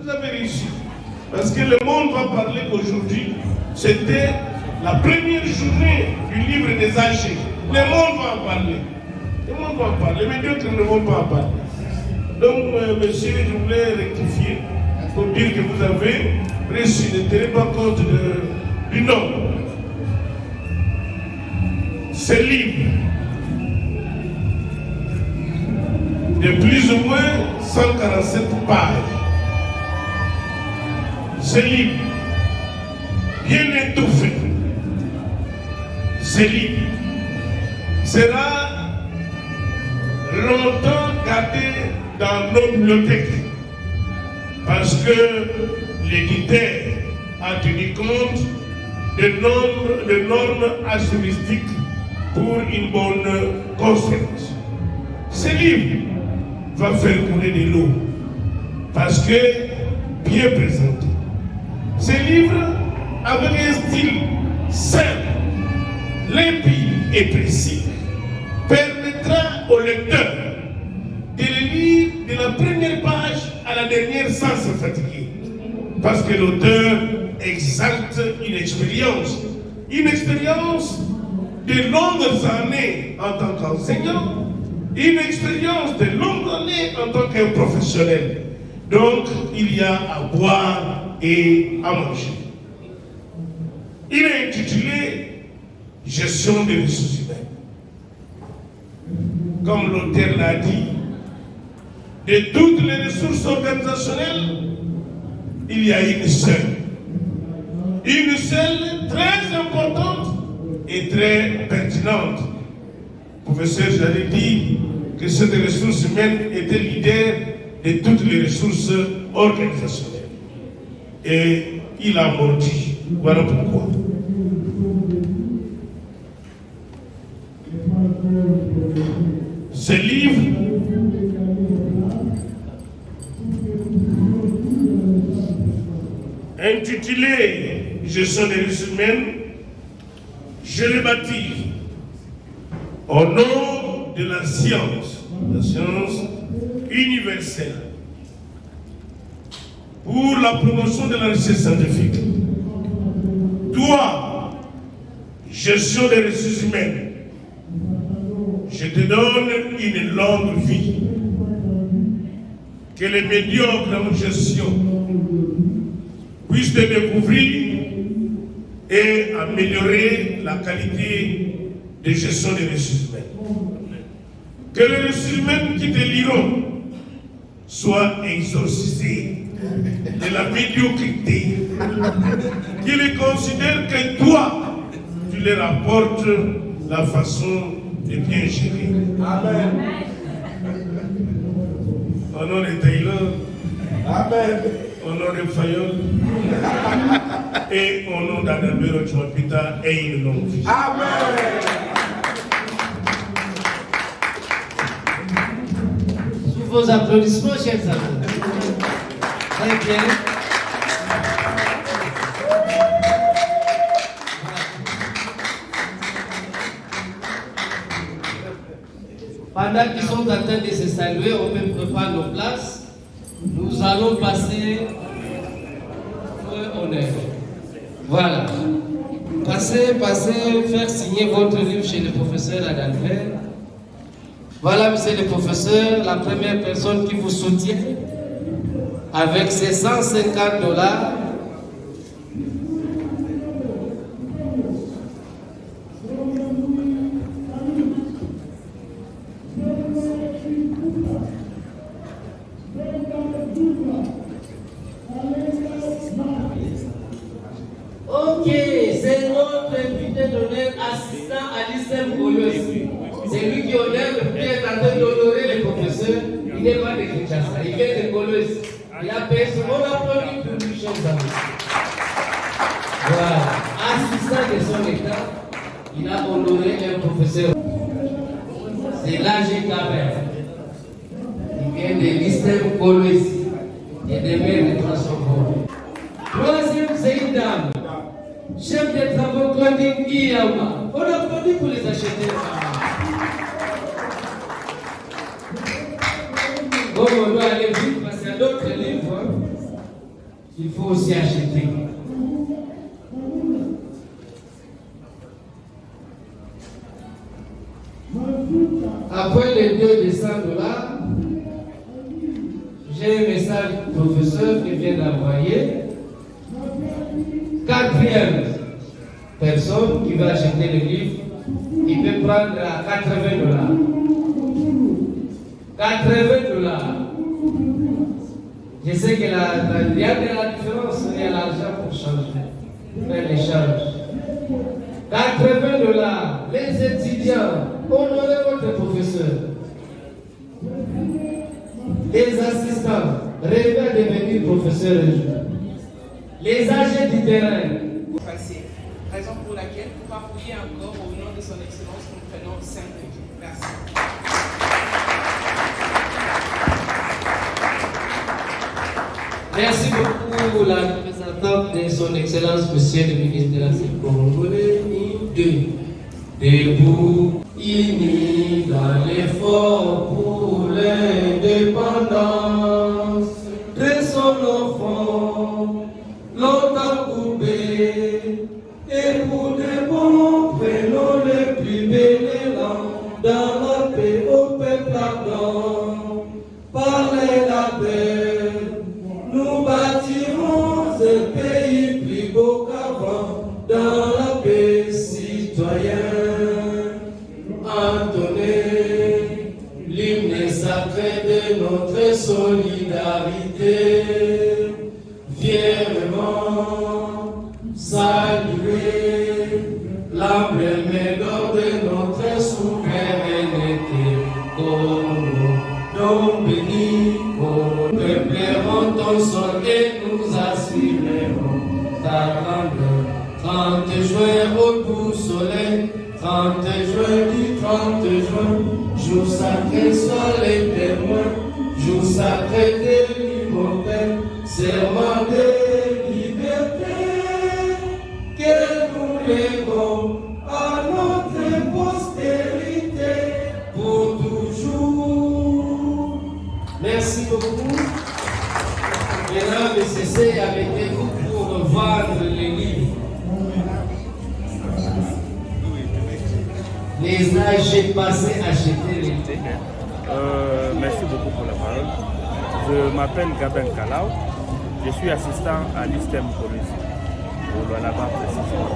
vous avez réussi. Parce que le monde va parler aujourd'hui. C'était la première journée du livre des âgés. Le monde va en parler. Le monde va en parler, mais d'autres ne vont pas en parler. Donc, monsieur, je voulais rectifier pour dire que vous avez reçu. Ne tenez pas compte du nombre. Ce livre, de plus ou moins 147 pages. Ce livre, bien étouffé, ce livre sera longtemps gardé dans nos bibliothèques parce que l'éditeur a tenu compte des normes archivistiques pour une bonne conservation. Ce livre va faire couler de l'eau parce que bien présenté. Ce livre, avec un style simple, limpide et précis, permettra au lecteur de le lire de la première page à la dernière sans se fatiguer. Parce que l'auteur exalte une expérience de longues années en tant qu'enseignant, une expérience de longues années en tant que professionnel. Donc, il y a à boire et à manger. Il est intitulé Gestion des ressources humaines. Comme l'auteur l'a dit, de toutes les ressources organisationnelles, il y a une seule. Une seule très importante et très pertinente. Le professeur j'avais dit que cette ressource humaine était leader de toutes les ressources organisationnelles. Et il a mordi. Voilà pourquoi. Ce livre intitulé Gestion des ressources humaines, je l'ai bâti au nom de la science universelle pour la promotion de la recherche scientifique. Toi, gestion des ressources humaines, je te donne une longue vie. Que les médiocres en gestion puissent te découvrir et améliorer la qualité de gestion des ressources humaines. Que les ressources humaines qui te liront soient exorcisées de la médiocrité, qu'ils considèrent que toi, tu leur apportes la façon de bien gérer. Amen. Au nom de Taylor, amen. Au nom de Fayol, et au nom d'Adalbero Chouapita, et une longue vie. Amen. Sous vos applaudissements, chers amis. Très bien. Pendant qu'ils sont en train de se saluer, on peut préparer nos places. Nous allons passer au honneur. Voilà. Passez, faire signer votre livre chez le professeur Adalbert. Voilà, monsieur le professeur, la première personne qui vous soutient avec ses $150. Ok, c'est notre invité d'honneur assistant à l'ISEM Golos. C'est lui qui est en train d'honorer le professeur. Il n'est pas de Kinshasa, il vient de Golos. Il a payé son nom applaudi pour lui, chers amis. Voilà, assistant de son état, il a honoré un professeur. C'est l'AG Gaber. Il vient de l'ISEM Golos et des maires de Transformation. Troisième, c'est une dame. Chef des travaux Claudine Iyama. On applaudit pour les acheter. Bon, on doit aller vite parce qu'il y a d'autres livres. il faut aussi acheter. Après les 200 $, j'ai un message du professeur qui vient d'envoyer. 4e personne qui va acheter le livre, il peut prendre à 80 $. 80 $. Je sais qu'il y a de la différence, il y a l'argent pour changer, faire l'échange. 80 $. Les étudiants, honorez votre professeur. Les assistants, rêvez à devenir professeur un jour. Les agents du terrain. Raison pour laquelle, pour appuyer encore au nom de son Excellence, nous prenons 5 minutes. Merci. Merci beaucoup la représentante de son Excellence, Monsieur le ministre de la Sécurité congolais. Debout, unis dans l'effort pour l'indépendance. Dressons nos fronts, longtemps coupés, et pour des bons, prenons les plus belles élans dans la paix au peuple ardent. Parlez la paix, nous bâtirons un pays plus beau qu'avant, dans la paix citoyenne. Entonnez l'hymne sacré de notre solidarité, fièrement saluer l'emblème d'or de notre souveraineté. Congo, donc béni, peuplerons ton sol et nous assurerons ta grandeur. 30 juin au doux soleil, 30 juin du 30 juin, jour sacré soit les témoins, jour sacré de liberté, serment de liberté, que nous légons à notre postérité pour toujours. Merci beaucoup. Mesdames et messieurs, avec-vous pour vendre les livres. Les âges passés acheter les livres. Merci beaucoup pour la parole. Je m'appelle Gabin Kalao. Je suis assistant à l'ISTEM Police, au Luanaba précisément.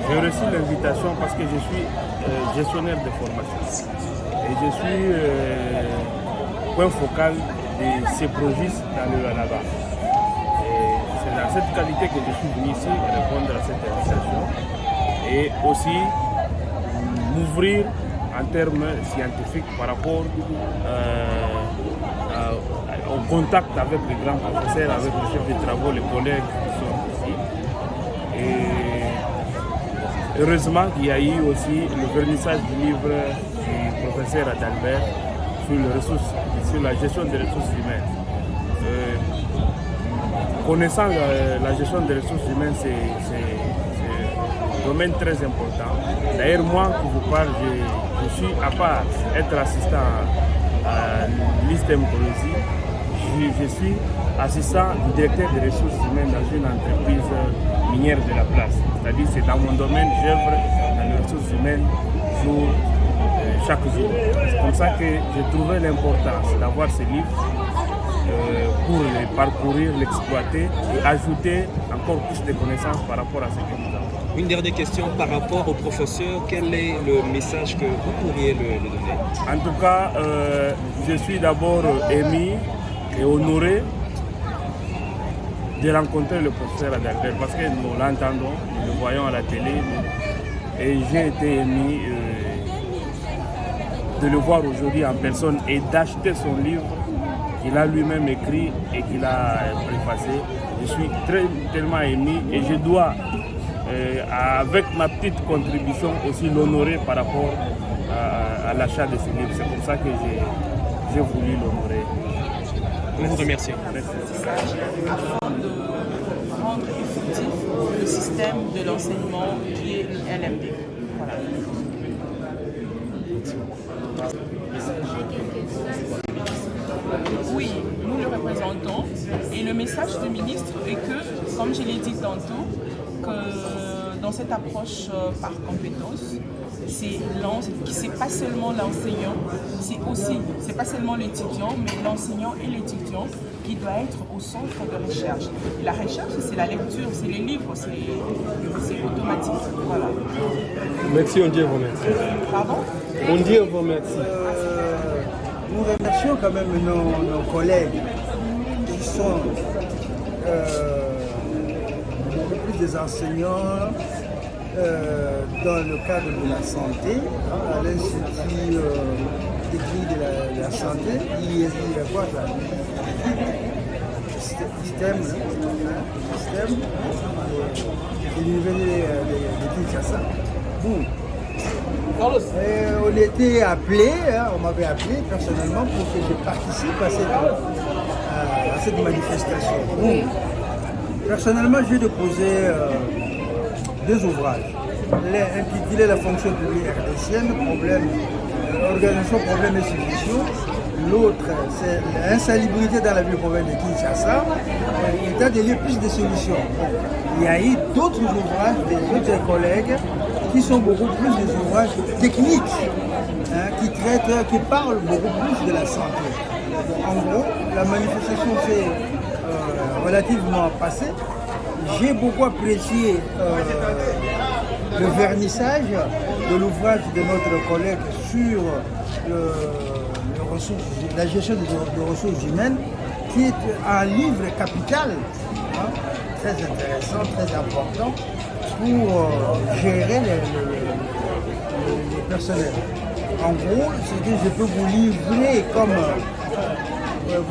J'ai reçu l'invitation parce que je suis gestionnaire de formation. Et je suis point focal de CEPROGIS dans le Luanaba. C'est dans cette qualité que je suis venu ici répondre à cette invitation. Et aussi m'ouvrir en termes scientifiques par rapport au contact avec les grands professeurs, avec les chefs de travaux, les collègues qui sont ici. Et heureusement qu'il y a eu aussi le vernissage du livre du professeur Adalbert sur la gestion des ressources humaines. Connaissant la gestion des ressources humaines, c'est domaine très important. D'ailleurs, moi, qui vous parle, je suis, à part être assistant à l'ISTEM Colosi, je suis assistant du directeur des ressources humaines dans une entreprise minière de la place. C'est-à-dire c'est dans mon domaine, j'œuvre dans les ressources humaines chaque jour. C'est comme ça que j'ai trouvé l'importance d'avoir ces livres pour les parcourir, l'exploiter et ajouter encore plus de connaissances par rapport à ce que nous avons. Une dernière question par rapport au professeur, quel est le message que vous pourriez le donner? En tout cas, je suis d'abord ému et honoré de rencontrer le professeur Adalbert parce que nous l'entendons, nous le voyons à la télé et j'ai été ému de le voir aujourd'hui en personne et d'acheter son livre qu'il a lui-même écrit et qu'il a préfacé. Je suis tellement ému et je dois, avec ma petite contribution, aussi l'honorer par rapport à l'achat de ce livre. C'est pour ça que j'ai voulu l'honorer. On vous remercie. Afin de rendre effectif le système de l'enseignement qui est le LMD. Voilà. Oui, nous le représentons. Et le message du ministre est que, comme je l'ai dit tantôt, que dans cette approche par compétence, c'est pas seulement l'enseignant, c'est pas seulement l'étudiant, mais l'enseignant et l'étudiant qui doit être au centre de recherche. Et la recherche, c'est la lecture, c'est les livres, c'est automatique. Voilà. Merci, on dit un bon merci. Pardon? On dit un bon merci. Nous remercions quand même nos collègues qui sont beaucoup plus des enseignants dans le cadre de la santé, à l'Institut technique de la santé, il y a quoi là? Système de l'université de Kinshasa. Bon. On était appelé, on m'avait appelé personnellement pour que je participe à cette manifestation. Bon. Personnellement, j'ai déposé 2 ouvrages. L'un intitulé La fonction publique RDCienne, organisation, problème et solutions. L'autre, c'est l'insalubrité dans la ville province de Kinshasa. État des lieux, plus de solutions. Il y a eu d'autres ouvrages des autres collègues qui sont beaucoup plus des ouvrages techniques, qui parlent beaucoup plus de la santé. En gros, la manifestation s'est relativement passée. J'ai beaucoup apprécié le vernissage de l'ouvrage de notre collègue sur la gestion des ressources humaines, qui est un livre capital, très intéressant, très important, pour gérer les personnels. En gros, ce que je peux vous livrer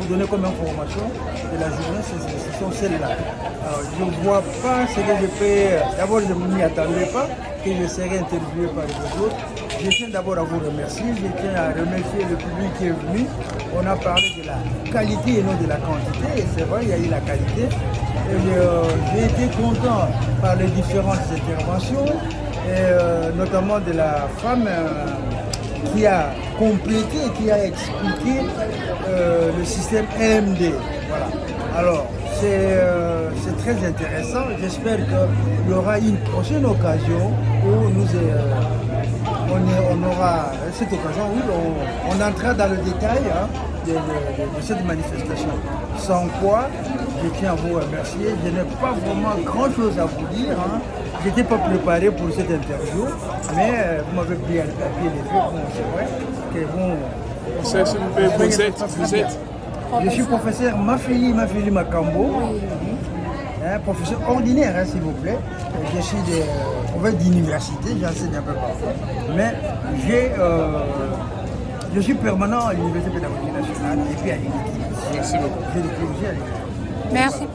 vous donner comme information de la journée, ce sont celles-là. Je ne vois pas ce que je peux. D'abord, je ne m'y attendais pas que je serai interviewé par les autres. Je tiens d'abord à vous remercier. Je tiens à remercier le public qui est venu. On a parlé de la qualité et non de la quantité. Et c'est vrai, il y a eu la qualité. J'ai été content par les différentes interventions, et, notamment de la femme qui a complété, qui a expliqué le système LMD. Voilà. Alors, c'est très intéressant. J'espère qu'il y aura une prochaine occasion où on aura cette occasion où on entrera dans le détail de cette manifestation. Sans quoi, je tiens à vous remercier. Je n'ai pas vraiment grand-chose à vous dire. Je n'étais pas préparé pour cette interview, mais vous m'avez pris à pied les yeux. Bon, c'est vrai que bon. Vous êtes. Je suis professeur Mafili Makambo, professeur ordinaire, s'il vous plaît. Je suis d'université, j'enseigne un peu partout. Mais je suis permanent à l'Université pédagogique nationale et puis à l'UNITI. Merci beaucoup. J'ai des projets à l'UNITI. Merci.